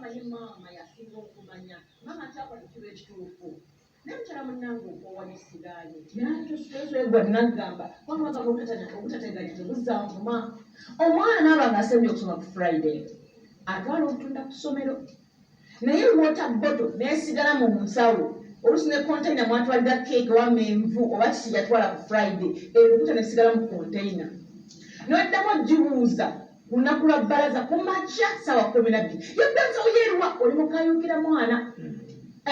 omanyi maama yasinga okumanya maama kyakola kiba ekituufu naye mukyala munnange okowalisigaanye yatoswezwegwa nagamba wamwaka ogutateganyiriza buzanvuma omwana naaba ngaasembye okusoma ku friday atwala obutunda ku ssomero naye lwota boto nesigala mu nsawo oluusi ne konteyina mwatwalira keeke wama envu oba kiki yatwala ku friday ebukuta nesigala mu konteyina noddamu ogibuuza lunaku lwa bbalaza ku makya ssaawa 12 yoddanza oyerwa oli mukayukira mwana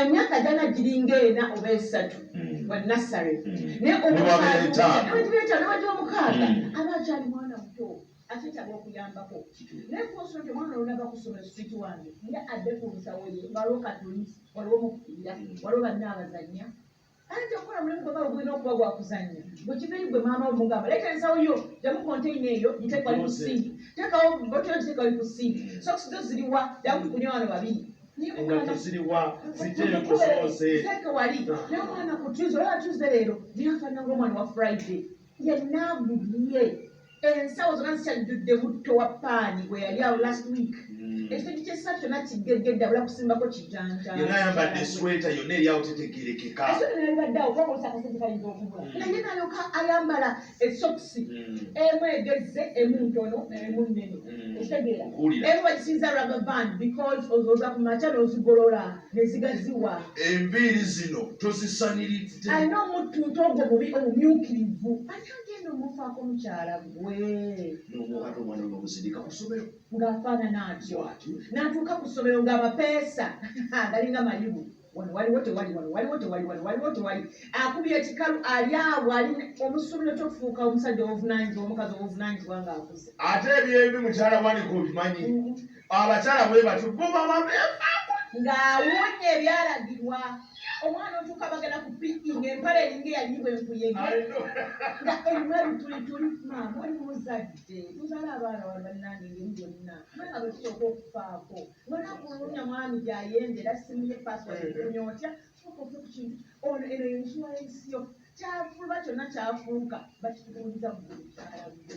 emyaka gyana giringa 4 oba 3 wa nassary naye omukaaga aba akyali mwana muto akyetaaga okuyambako naye kuosona nti omwana olunava kusoma street wange nga adde ku nsawo ye waliwo katuli waliwo mukuira waliwo banna abazanya ate okola mulimu gweba ogulina okuba gwakuzanya bwekiveri gwe maama omugamba leeta ensawo yo jamu konteyina eyo giteekawali ku singi teekawo botyo giteekawali ku singi sokisizo ziriwa yakukunya wano babiri engato ziriwa ziteekosose teekawali naye omwana ku tuesday olaba tuesday leero nayafaanana ng'omwana wa friday yenaagulie ensawo zonna zikyajjudde butto wa paani gwe yali awo last week ekitogi ky'essatu kyonna kiggedde abula kusimbako kijanja yonna ayambadde esweta yonna eri awo tetegerekeka esweta nalibadde awo kuba oluusi akasente kayinza okubula naye nalyoka ayambala esokisi emu egezze emu ntono emu nnene ekitegeera emu bagisinza rubber band because ozooza ku makya n'ozigolola nezigaziwa enviiri zino tozisaniritte alina omuttuntu ogwo mubi omumyukirivu ate agenda omufaako mukyala gwe n'omukati omwana n'omuzirika ku ssomero ng'afaanana atyo n'atuuka ku ssomero ng'amapeesa galinga mayibu waliwo tewali akubye ekikalu ali awo ali omusuubiro kyokufuuka omusajja ow'obuvunanyizibwa omukazi ow'obuvunanyizibwa ng'akuze ate ebyembi mukyala bwanika obimanyi abakyala bwe batyo bo baba ng'awonye ebyalagirwa omwana otuuka bagenda ku PE ng'empale eringa eyaliibwa enkuyege nga erimu ebitulituli maama oli muzadde tuzaala abaana wano bannange ngeri byonna nga bwe tusooka okufaako ng'onakululunya mwami gy'ayendera simu ye password ekunya otya sooka ofe ku kintu ono eno yensuwalensiyo kyafuluba kyonna kyafuuka bakitubuuliza buli kyala bwe